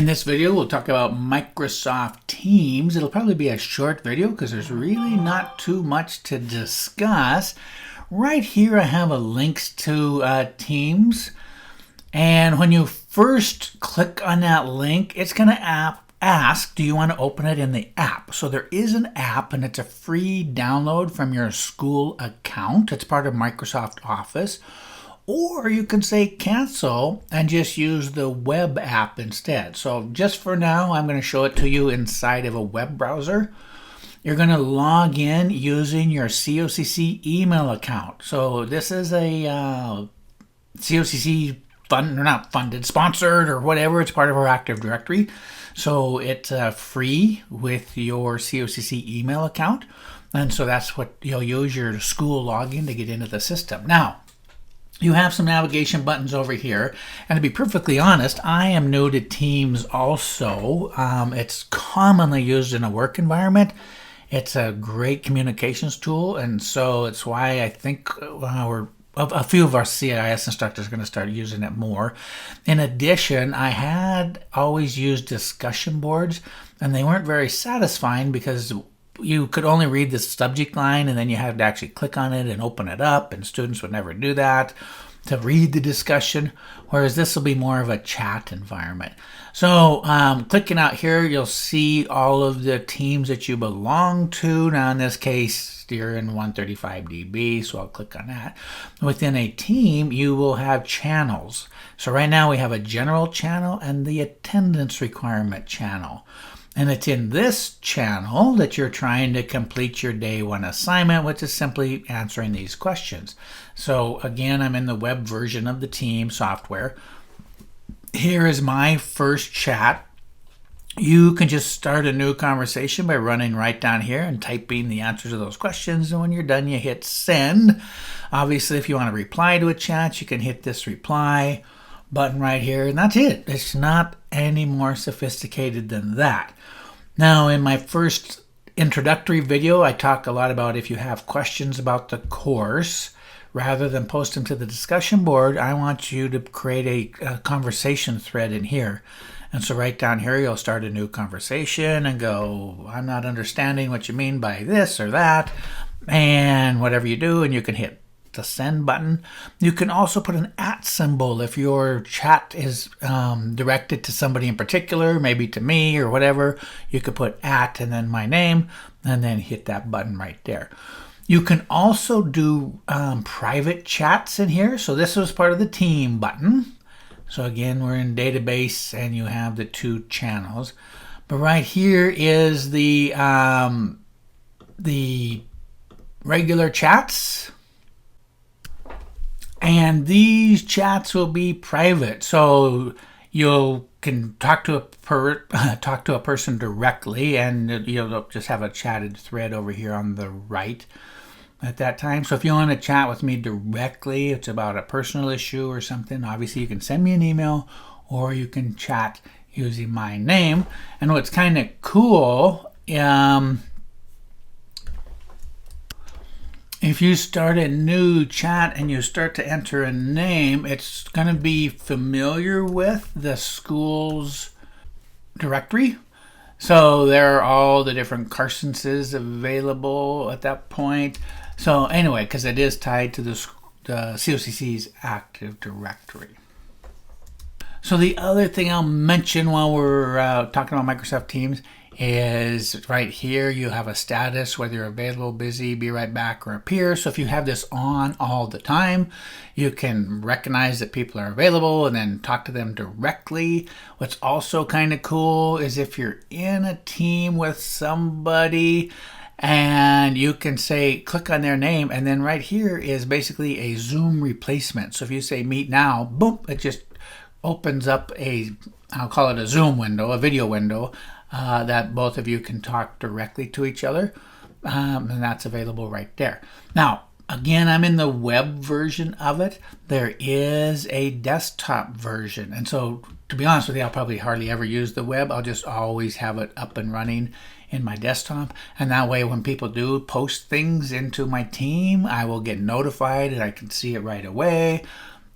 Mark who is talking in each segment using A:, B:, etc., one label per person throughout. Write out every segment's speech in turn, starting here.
A: In this video, we'll talk about Microsoft Teams. It'll probably be a short video because there's really not too much to discuss. Right here, I have a links to Teams. And when you first click on that link, it's going to ask, do you want to open it in the app? So there is an app, and it's a free download from your school account. It's part of Microsoft Office. Or you can say cancel and just use the web app instead. So just for now, I'm going to show it to you inside of a web browser. You're going to log in using your COCC email account. So this is a COCC sponsored or whatever. It's part of our Active Directory. So it's free with your COCC email account. And so that's what you'll use your school login to get into the system. Now, you have some navigation buttons over here, and to be perfectly honest, I am new to Teams also. It's commonly used in a work environment. It's a great communications tool, and so it's why I think a few of our CIS instructors are going to start using it more. In addition, I had always used discussion boards, and they weren't very satisfying because you could only read the subject line, and then you had to actually click on it and open it up, and students would never do that to read the discussion, whereas this will be more of a chat environment. So clicking out here, you'll see all of the teams that you belong to. Now in this case, you're in 135 dB, so I'll click on that. Within a team, you will have channels. So right now we have a general channel and the attendance requirement channel. And it's in this channel that you're trying to complete your day one assignment, which is simply answering these questions. So again, I'm in the web version of the team software. Here is my first chat. You can just start a new conversation by running right down here and typing the answers to those questions. And when you're done, you hit send. Obviously, if you want to reply to a chat, you can hit this reply button right here, and that's it. It's not any more sophisticated than that. Now, in my first introductory video, I talk a lot about if you have questions about the course, rather than post them to the discussion board, I want you to create a conversation thread in here. And so right down here, you'll start a new conversation and go, I'm not understanding what you mean by this or that, and whatever you do, and you can hit the send button. You can also put an @ symbol if your chat is directed to somebody in particular, maybe to me or whatever. You could put @ and then my name, and then hit that button right there. You can also do private chats in here. So this was part of the team button. So again, we're in database and you have the two channels. But right here is the regular chats. And these chats will be private, so you can talk to a person directly, and you'll just have a chatted thread over here on the right at that time. So if you want to chat with me directly, it's about a personal issue or something, obviously you can send me an email, or you can chat using my name. And what's kind of cool, if you start a new chat and you start to enter a name, it's going to be familiar with the school's directory. So there are all the different Carsonses available at that point. So anyway, because it is tied to the COCC's Active Directory. So the other thing I'll mention while we're talking about Microsoft Teams is right here you have a status, whether you're available, busy, be right back, or appear. So if you have this on all the time, you can recognize that people are available and then talk to them directly. What's also kind of cool is if you're in a team with somebody and you can say click on their name, and then right here is basically a Zoom replacement. So if you say meet now, boom, it just opens up I'll call it a Zoom window, a video window, that both of you can talk directly to each other, and that's available right there. Now, again, I'm in the web version of it. There is a desktop version, and so to be honest with you, I'll probably hardly ever use the web. I'll just always have it up and running in my desktop, and that way when people do post things into my team, I will get notified and I can see it right away.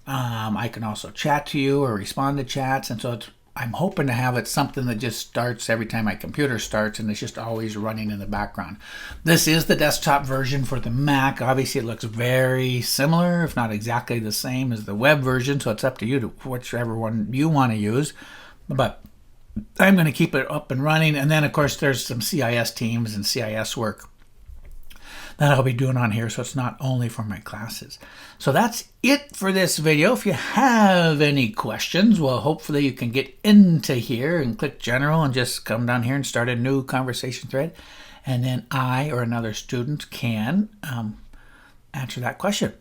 A: I can also chat to you or respond to chats, and so it's I'm hoping to have it something that just starts every time my computer starts and it's just always running in the background. This is the desktop version for the Mac. Obviously, it looks very similar, if not exactly the same as the web version, so it's up to you to whichever one you want to use. But I'm going to keep it up and running, and then of course there's some CIS teams and CIS work that I'll be doing on here, so it's not only for my classes. So that's it for this video. If you have any questions, well, hopefully you can get into here and click general and just come down here and start a new conversation thread, and then I or another student can answer that question.